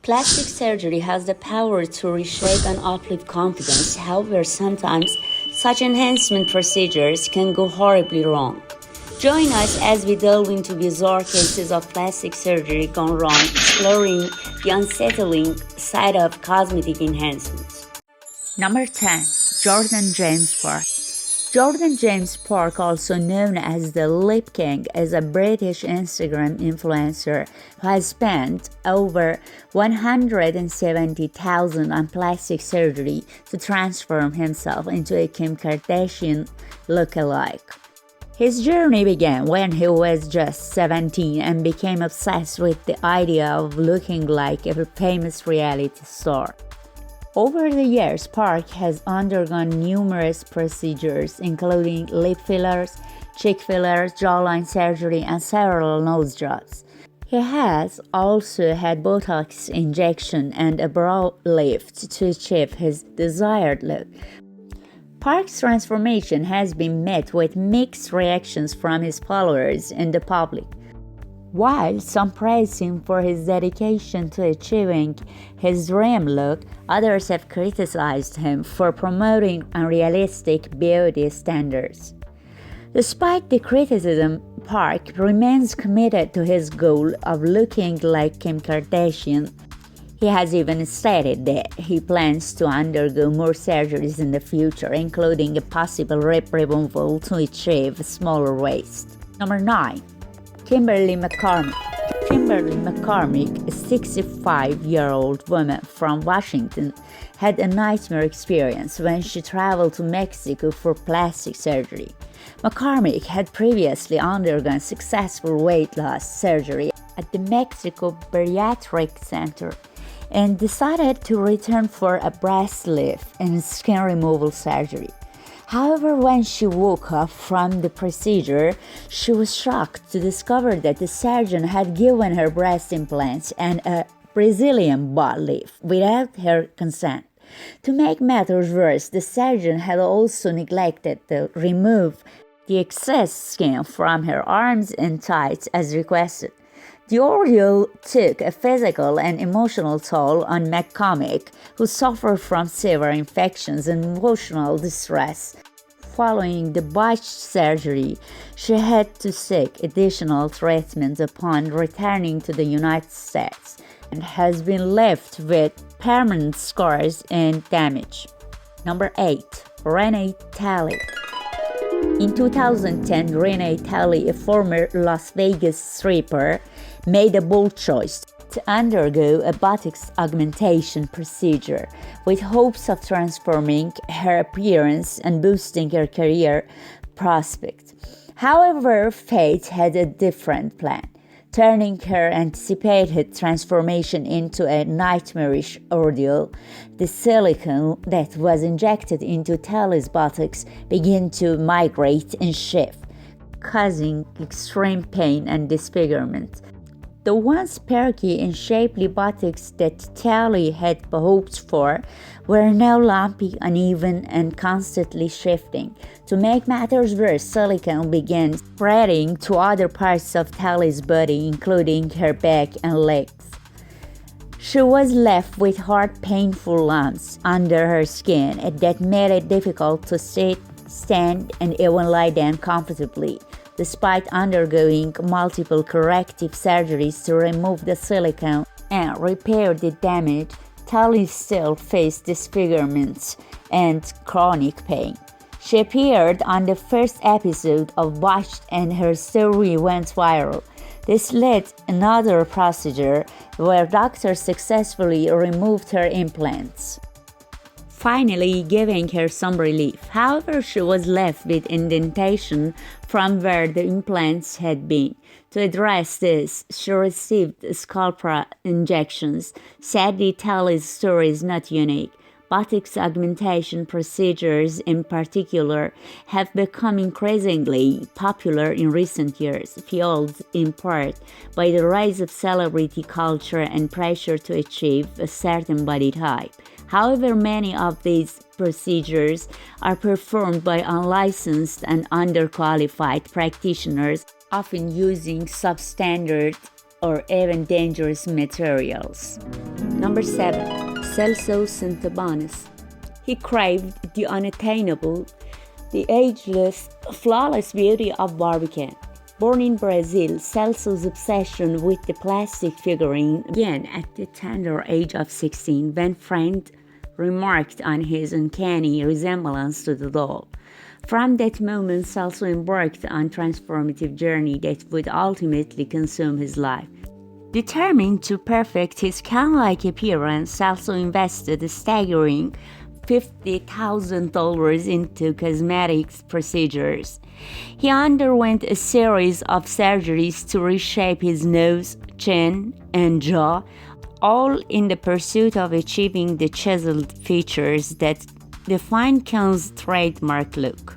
Plastic surgery has the power to reshape and uplift confidence. However, sometimes such enhancement procedures can go horribly wrong. Join us as we delve into bizarre cases of plastic surgery gone wrong, exploring the unsettling side of cosmetic enhancements. Number 10. Jordan James Park. Jordan James Park, also known as the Lip King, is a British Instagram influencer who has spent over $170,000 on plastic surgery to transform himself into a Kim Kardashian lookalike. His journey began when he was just 17 and became obsessed with the idea of looking like a famous reality star. Over the years, Park has undergone numerous procedures, including lip fillers, cheek fillers, jawline surgery, and several nose jobs. He has also had Botox injection and a brow lift to achieve his desired look. Park's transformation has been met with mixed reactions from his followers and the public. While some praise him for his dedication to achieving his dream look, others have criticized him for promoting unrealistic beauty standards. Despite the criticism, Park remains committed to his goal of looking like Kim Kardashian. He has even stated that he plans to undergo more surgeries in the future, including a possible rib removal to achieve a smaller waist. Number 9. Kimberly McCormick. Kimberly McCormick, a 65-year-old woman from Washington, had a nightmare experience when she traveled to Mexico for plastic surgery. McCormick had previously undergone successful weight loss surgery at the Mexico Bariatric Center and decided to return for a breast lift and skin removal surgery. However, when she woke up from the procedure, she was shocked to discover that the surgeon had given her breast implants and a Brazilian butt lift without her consent. To make matters worse, the surgeon had also neglected to remove the excess skin from her arms and thighs as requested. The ordeal took a physical and emotional toll on McCormick, who suffered from severe infections and emotional distress. Following the botched surgery, she had to seek additional treatment upon returning to the United States and has been left with permanent scars and damage. Number 8. Renee Talley. In 2010, Renee Talley, a former Las Vegas stripper, made a bold choice to undergo a Botox augmentation procedure with hopes of transforming her appearance and boosting her career prospects. However, fate had a different plan, turning her anticipated transformation into a nightmarish ordeal. The silicone that was injected into Talley's buttocks began to migrate and shift, causing extreme pain and disfigurement. The once perky and shapely buttocks that Talley had hoped for were now lumpy, uneven, and constantly shifting. To make matters worse, silicone began spreading to other parts of Talley's body, including her back and legs. She was left with hard, painful lumps under her skin that made it difficult to sit, stand, and even lie down comfortably. Despite undergoing multiple corrective surgeries to remove the silicone and repair the damage, Talley still faced disfigurements and chronic pain. She appeared on the first episode of Botched and her story went viral. This led to another procedure where doctors successfully removed her implants, finally giving her some relief. However, she was left with indentation from where the implants had been. To address this, she received scalpel injections. Sadly, Talley's story is not unique. Botox augmentation procedures in particular have become increasingly popular in recent years, fueled in part by the rise of celebrity culture and pressure to achieve a certain body type. However, many of these procedures are performed by unlicensed and underqualified practitioners, often using substandard or even dangerous materials. Number 7. Celso Santibanez. He craved the unattainable, the ageless, flawless beauty of Barbican. Born in Brazil, Celso's obsession with the plastic figurine began at the tender age of 16 when friend remarked on his uncanny resemblance to the doll. From that moment, Celso embarked on a transformative journey that would ultimately consume his life. Determined to perfect his Ken-like appearance, Celso invested a staggering $50,000 into cosmetics procedures. He underwent a series of surgeries to reshape his nose, chin, and jaw, all in the pursuit of achieving the chiseled features that define Ken's trademark look.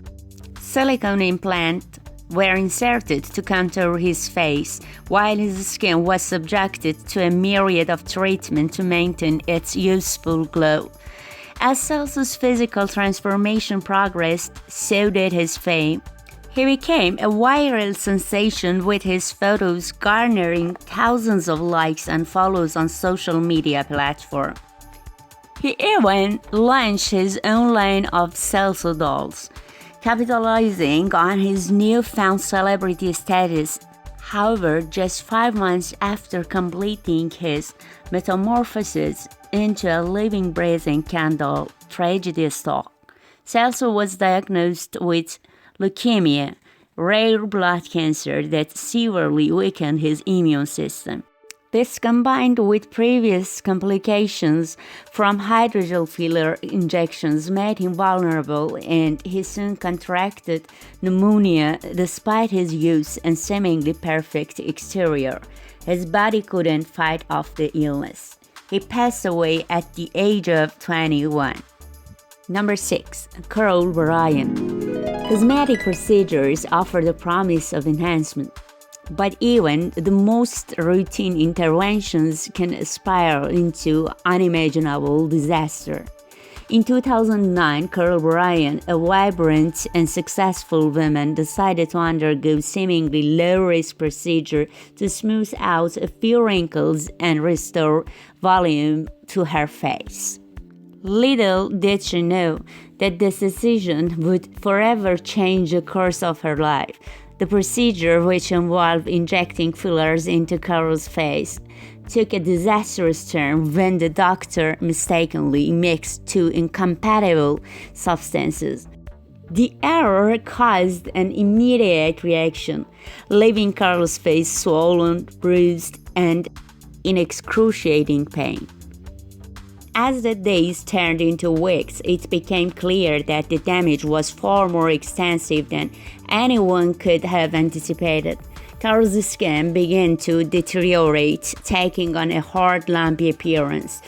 Silicone implants were inserted to contour his face, while his skin was subjected to a myriad of treatments to maintain its youthful glow. As Celso's physical transformation progressed, so did his fame. He became a viral sensation with his photos garnering thousands of likes and follows on social media platforms. He even launched his own line of Celso dolls, capitalizing on his newfound celebrity status. However, just 5 months after completing his metamorphosis into a living, breathing candle tragedy stalk, Celso was diagnosed with leukemia, rare blood cancer that severely weakened his immune system. This, combined with previous complications from hydrogel filler injections, made him vulnerable, and he soon contracted pneumonia despite his youth and seemingly perfect exterior. His body couldn't fight off the illness. He passed away at the age of 21. Number 6. Carl Bryan. Cosmetic procedures offer the promise of enhancement, but even the most routine interventions can spiral into unimaginable disaster. In 2009, Carl Bryan, a vibrant and successful woman, decided to undergo seemingly low-risk procedure to smooth out a few wrinkles and restore volume to her face. Little did she know that this decision would forever change the course of her life. The procedure, which involved injecting fillers into Carol's face, took a disastrous turn when the doctor mistakenly mixed two incompatible substances. The error caused an immediate reaction, leaving Carol's face swollen, bruised, and in excruciating pain. As the days turned into weeks, it became clear that the damage was far more extensive than anyone could have anticipated. Carol's skin began to deteriorate, taking on a hard, lumpy appearance.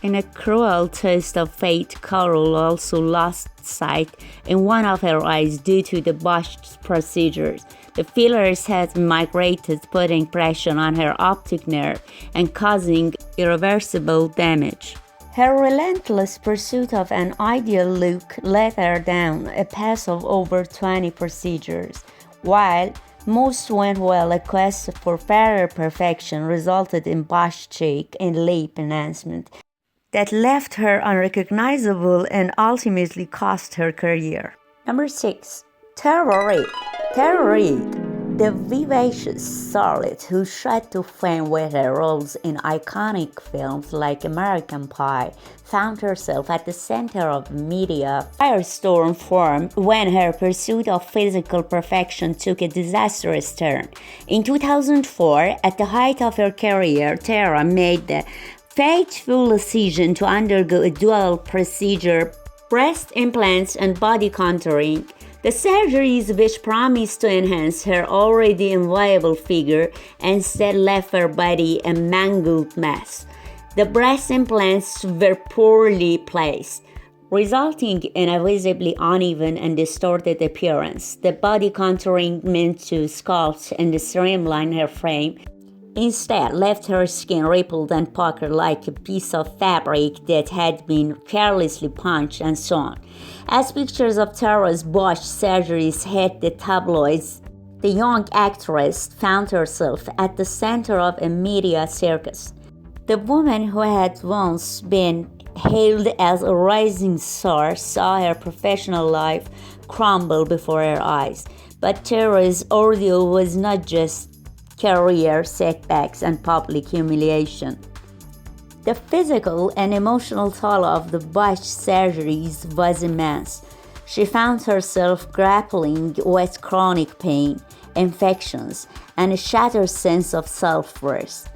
In a cruel twist of fate, Carol also lost sight in one of her eyes due to the botched procedures. The fillers had migrated, putting pressure on her optic nerve and causing irreversible damage. Her relentless pursuit of an ideal look led her down a path of over 20 procedures. While most went well, a quest for fairer perfection resulted in botched cheek and lip enhancement that left her unrecognizable and ultimately cost her career. Number 6. Tara Reid. Tara Reid, the vivacious starlet who shot to fame with her roles in iconic films like American Pie, found herself at the center of media firestorm formed when her pursuit of physical perfection took a disastrous turn. In 2004, at the height of her career, Tara made the fateful decision to undergo a dual procedure: breast implants and body contouring. The surgeries, which promised to enhance her already enviable figure, instead left her body a mangled mess. The breast implants were poorly placed, resulting in a visibly uneven and distorted appearance. The body contouring, meant to sculpt and streamline her frame, instead left her skin rippled and puckered like a piece of fabric that had been carelessly punched and sewn. As pictures of Tara's botched surgeries hit the tabloids, the young actress found herself at the center of a media circus. The woman who had once been hailed as a rising star saw her professional life crumble before her eyes. But Tara's ordeal was not just career setbacks and public humiliation. The physical and emotional toll of the botched surgeries was immense. She found herself grappling with chronic pain, infections, and a shattered sense of self-worth.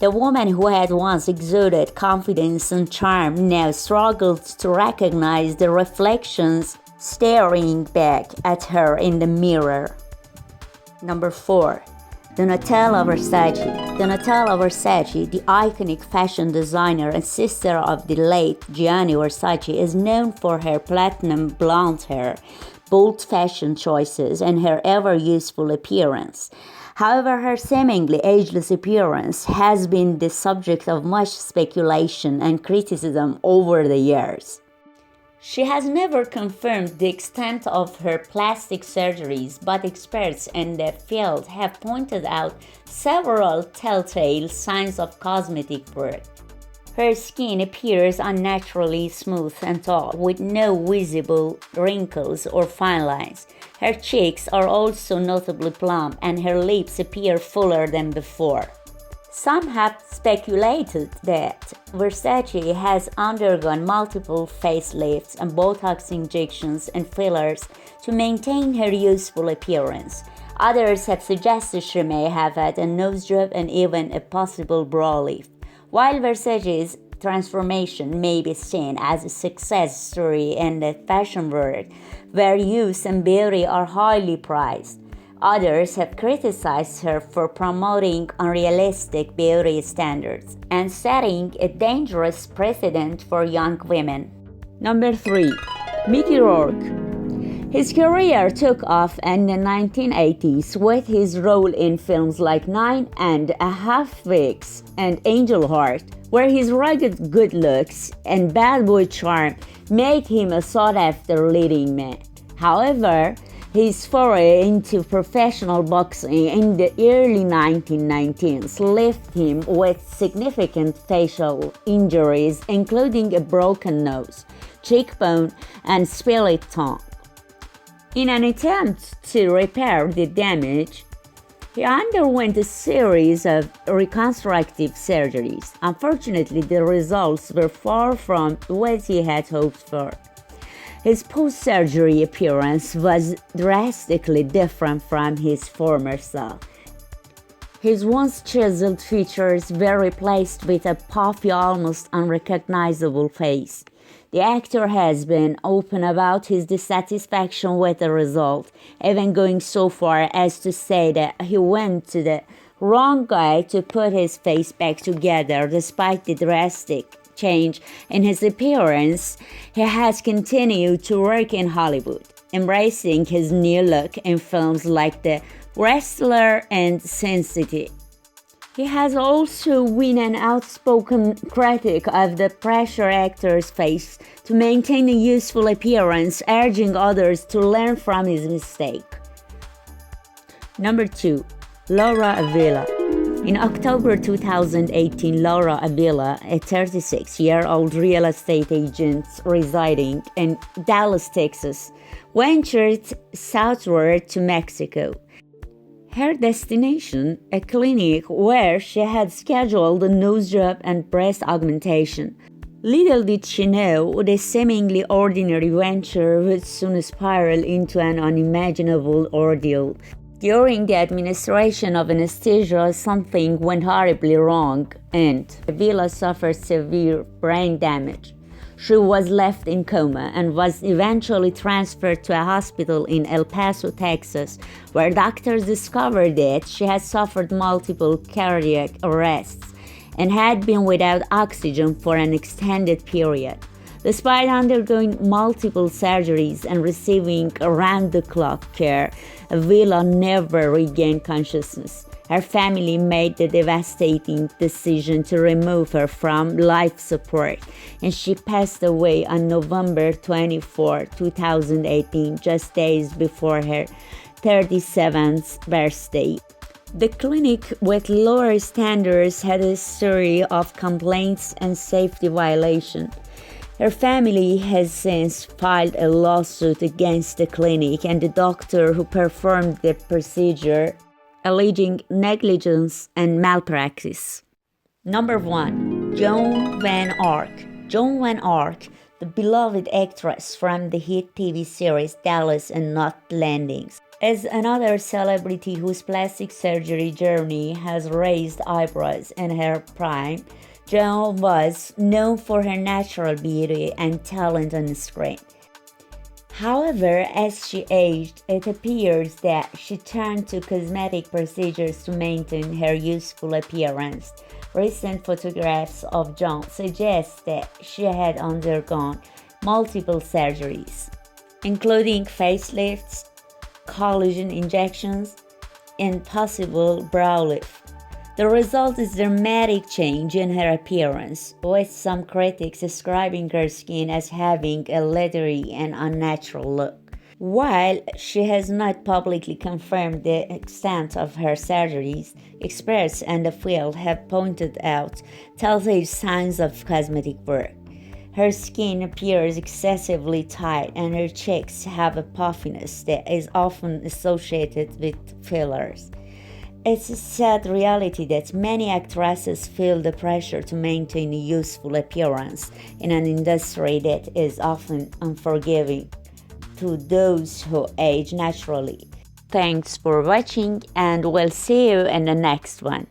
The woman who had once exuded confidence and charm now struggled to recognize the reflections staring back at her in the mirror. Number 4. Donatella Versace. Donatella Versace, the iconic fashion designer and sister of the late Gianni Versace, is known for her platinum blonde hair, bold fashion choices, and her ever-youthful appearance. However, her seemingly ageless appearance has been the subject of much speculation and criticism over the years. She has never confirmed the extent of her plastic surgeries, but experts in the field have pointed out several telltale signs of cosmetic work. Her skin appears unnaturally smooth and tall, with no visible wrinkles or fine lines. Her cheeks are also notably plump, and her lips appear fuller than before. Some have speculated that Versace has undergone multiple facelifts and Botox injections and fillers to maintain her youthful appearance. Others have suggested she may have had a nose job and even a possible brow lift. While Versace's transformation may be seen as a success story in the fashion world, where youth and beauty are highly prized, others have criticized her for promoting unrealistic beauty standards and setting a dangerous precedent for young women. Number 3. Mickey Rourke. His career took off in the 1980s with his role in films like 9.5 Weeks and Angel Heart, where his rugged good looks and bad boy charm made him a sought-after leading man. However, his foray into professional boxing in the early 1990s left him with significant facial injuries, including a broken nose, cheekbone, and split tongue. In an attempt to repair the damage, he underwent a series of reconstructive surgeries. Unfortunately, the results were far from what he had hoped for. His post-surgery appearance was drastically different from his former self. His once chiseled features were replaced with a puffy, almost unrecognizable face. The actor has been open about his dissatisfaction with the result, even going so far as to say that he went to the wrong guy to put his face back together. Despite the drastic change in his appearance, he has continued to work in Hollywood, embracing his new look in films like The Wrestler and Sin City. He has also been an outspoken critic of the pressure actors face to maintain a youthful appearance, urging others to learn from his mistake. Number 2. Laura Avila. In October 2018, Laura Avila, a 36-year-old real estate agent residing in Dallas, Texas, ventured southward to Mexico. Her destination, a clinic where she had scheduled a nose job and breast augmentation. Little did she know the seemingly ordinary venture would soon spiral into an unimaginable ordeal. During the administration of anesthesia, something went horribly wrong, and Avila suffered severe brain damage. She was left in coma and was eventually transferred to a hospital in El Paso, Texas, where doctors discovered that she had suffered multiple cardiac arrests and had been without oxygen for an extended period. Despite undergoing multiple surgeries and receiving around-the-clock care, Avila never regained consciousness. Her family made the devastating decision to remove her from life support, and she passed away on November 24, 2018, just days before her 37th birthday. The clinic with lower standards had a history of complaints and safety violation. Her family has since filed a lawsuit against the clinic and the doctor who performed the procedure, alleging negligence and malpractice. Number 1. Joan Van Ark. Joan Van Ark, the beloved actress from the hit TV series Dallas and Not Landings, is another celebrity whose plastic surgery journey has raised eyebrows in her prime. Joan was known for her natural beauty and talent on the screen. However, as she aged, it appears that she turned to cosmetic procedures to maintain her youthful appearance. Recent photographs of Joan suggest that she had undergone multiple surgeries, including facelifts, collagen injections, and possible brow lift. The result is dramatic change in her appearance, with some critics describing her skin as having a leathery and unnatural look. While she has not publicly confirmed the extent of her surgeries, experts in the field have pointed out telltale signs of cosmetic work. Her skin appears excessively tight and her cheeks have a puffiness that is often associated with fillers. It's a sad reality that many actresses feel the pressure to maintain a youthful appearance in an industry that is often unforgiving to those who age naturally. Thanks for watching and we'll see you in the next one.